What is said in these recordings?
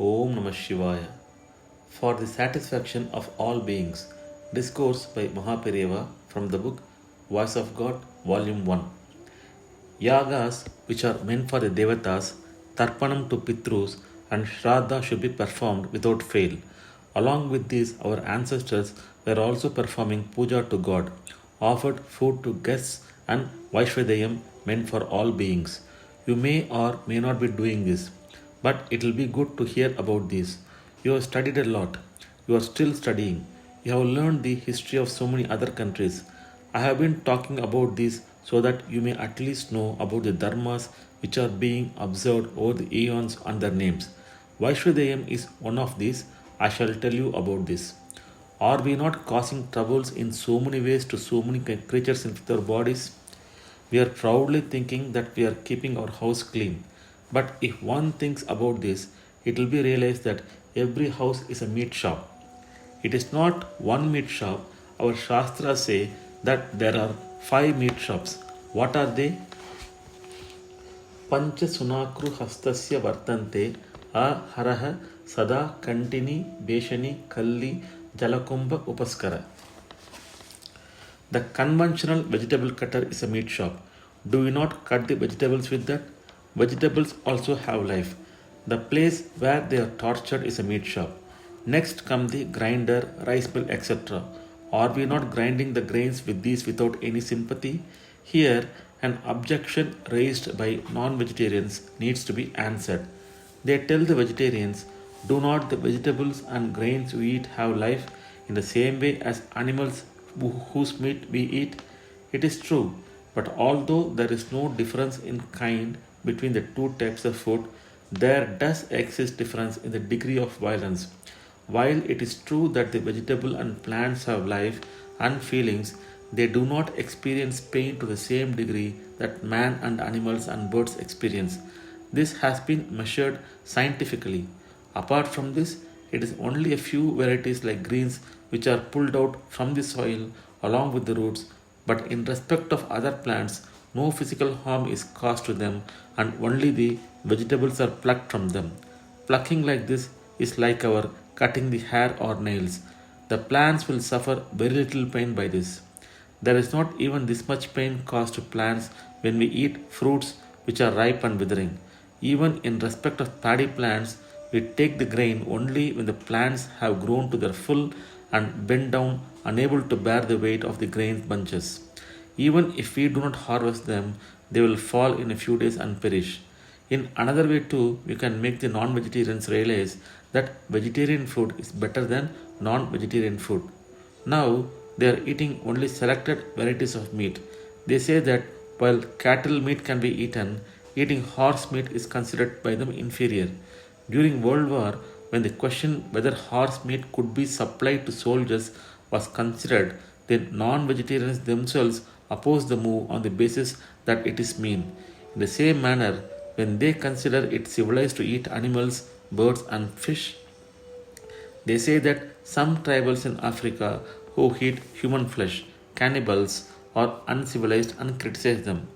Om Namah Shivaya. For the satisfaction of all beings. Discourse by MahaPeriyava from the book Voice of God, Volume 1. Yagas, which are meant for the Devatas, Tarpanam to Pitrus, and Shraddha should be performed without fail. Along with these, our ancestors were also performing puja to God, offered food to guests, and Vaishvedayam meant for all beings. You may or may not be doing this, but it will be good to hear about this. You have studied a lot. You are still studying. You have learned the history of so many other countries. I have been talking about this so that you may at least know about the dharmas which are being observed over the eons and their names. Vaishvedayam is one of these. I shall tell you about this. Are we not causing troubles in so many ways to so many creatures with our bodies? We are proudly thinking that we are keeping our house clean. But if one thinks about this, it will be realized that every house is a meat shop. It is not one meat shop. Our Shastras say that there are 5 meat shops. What are they? Pancha Sunakru Hastasya Vartante Aharaha Sada Kantini Beshani Kalli Jalakumbha Upaskara. The conventional vegetable cutter is a meat shop. Do we not cut the vegetables with that? Vegetables also have life. The place where they are tortured is a meat shop. Next come the grinder, rice mill, etc. Are we not grinding the grains with these without any sympathy? Here, an objection raised by non-vegetarians needs to be answered. They tell the vegetarians, do not the vegetables and grains we eat have life in the same way as animals whose meat we eat? It is true, but although there is no difference in kind between the two types of food, there does exist difference in the degree of violence. While it is true that the vegetable and plants have life and feelings, they do not experience pain to the same degree that man and animals and birds experience. This has been measured scientifically. Apart from this, it is only a few varieties like greens which are pulled out from the soil along with the roots, but in respect of other plants, no physical harm is caused to them and only the vegetables are plucked from them. Plucking like this is like our cutting the hair or nails. The plants will suffer very little pain by this. There is not even this much pain caused to plants when we eat fruits which are ripe and withering. Even in respect of paddy plants, we take the grain only when the plants have grown to their full and bent down, unable to bear the weight of the grain bunches. Even if we do not harvest them, they will fall in a few days and perish. In another way too, we can make the non-vegetarians realize that vegetarian food is better than non-vegetarian food. Now, they are eating only selected varieties of meat. They say that while cattle meat can be eaten, eating horse meat is considered by them inferior. During World War, when the question whether horse meat could be supplied to soldiers was considered, the non-vegetarians themselves opposed the move on the basis that it is mean. In the same manner, when they consider it civilized to eat animals, birds, and fish, they say that some tribals in Africa who eat human flesh, cannibals, are uncivilized and criticize them.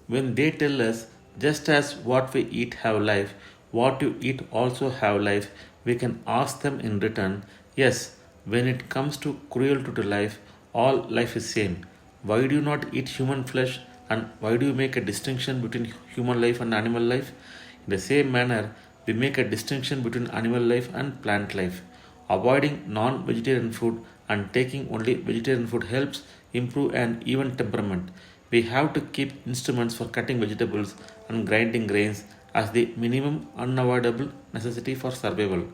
When they tell us, just as what we eat have life, what you eat also have life, we can ask them in return, yes, when it comes to cruelty to life, all life is same. Why do you not eat human flesh and why do you make a distinction between human life and animal life? In the same manner, we make a distinction between animal life and plant life. Avoiding non-vegetarian food and taking only vegetarian food helps improve an even temperament. We have to keep instruments for cutting vegetables and grinding grains as the minimum unavoidable necessity for survival.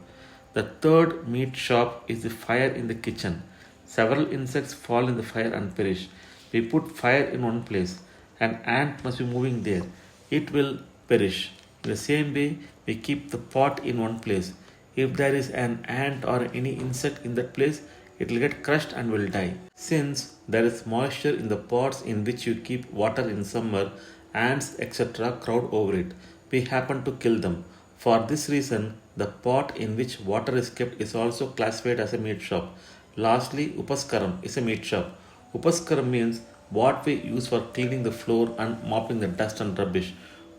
The third meat shop is the fire in the kitchen. Several insects fall in the fire and perish. We put fire in one place. An ant must be moving there. It will perish. In the same way, we keep the pot in one place. If there is an ant or any insect in that place, it will get crushed and will die. Since there is moisture in the pots in which you keep water in summer, ants etc. crowd over it. We happen to kill them. For this reason, the pot in which water is kept is also classified as a meat shop. Lastly, Upaskaram is a meat shop. Upaskaram means what we use for cleaning the floor and mopping the dust and rubbish.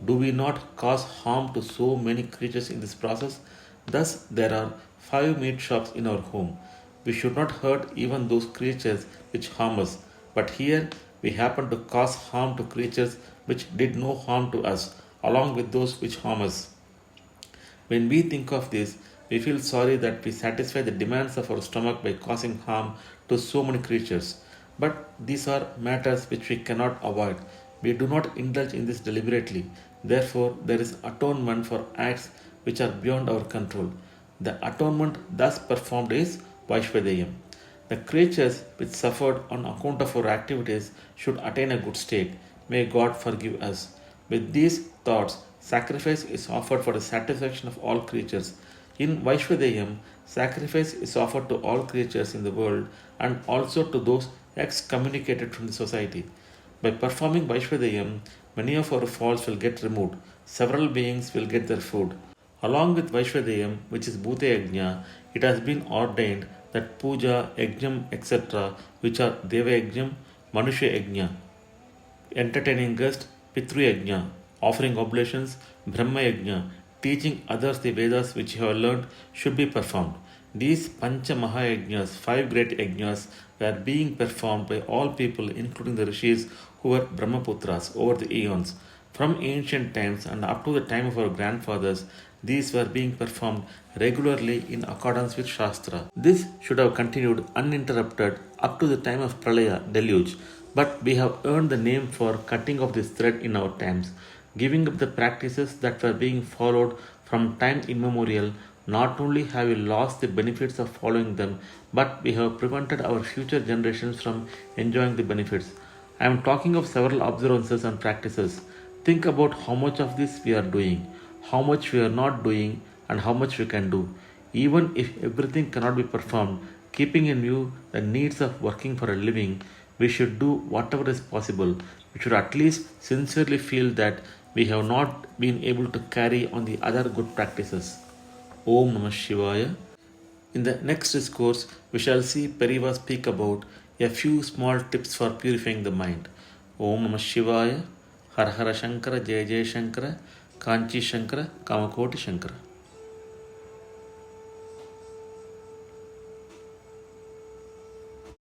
Do we not cause harm to so many creatures in this process? Thus, there are 5 meat shops in our home. We should not hurt even those creatures which harm us, but here we happen to cause harm to creatures which did no harm to us, along with those which harm us. When we think of this, we feel sorry that we satisfy the demands of our stomach by causing harm to so many creatures. But these are matters which we cannot avoid. We do not indulge in this deliberately. Therefore, there is atonement for acts which are beyond our control. The atonement thus performed is Vaishvadeyam. The creatures which suffered on account of our activities should attain a good state. May God forgive us. With these thoughts, sacrifice is offered for the satisfaction of all creatures. In Vaishvadeyam, sacrifice is offered to all creatures in the world and also to those excommunicated from the society. By performing Vaishvadeyam, many of our faults will get removed. Several beings will get their food. Along with Vaishvadeyam, which is Bhute Yajna, it has been ordained that Puja, Yajnam, etc., which are Deva Yajnam, Manusha Yajna, entertaining guests, Pitru Yajna, offering oblations, Brahma Yajna, teaching others the Vedas which you have learned, should be performed. These Pancha Mahayajnas, 5 great yajnas, were being performed by all people, including the rishis who were Brahmaputras over the eons. From ancient times and up to the time of our grandfathers, these were being performed regularly in accordance with Shastra. This should have continued uninterrupted up to the time of Pralaya, deluge, but we have earned the name for cutting off this thread in our times. Giving up the practices that were being followed from time immemorial, not only have we lost the benefits of following them, but we have prevented our future generations from enjoying the benefits. I am talking of several observances and practices. Think about how much of this we are doing, how much we are not doing, and how much we can do. Even if everything cannot be performed, keeping in view the needs of working for a living, we should do whatever is possible. We should at least sincerely feel that we have not been able to carry on the other good practices. Om Namah Shivaya. In the next discourse, we shall see Periyava speak about a few small tips for purifying the mind. Om Namah Shivaya. Har Har Shankara Jai Jai Shankara. Kanchi Shankara Kamakoti Shankara.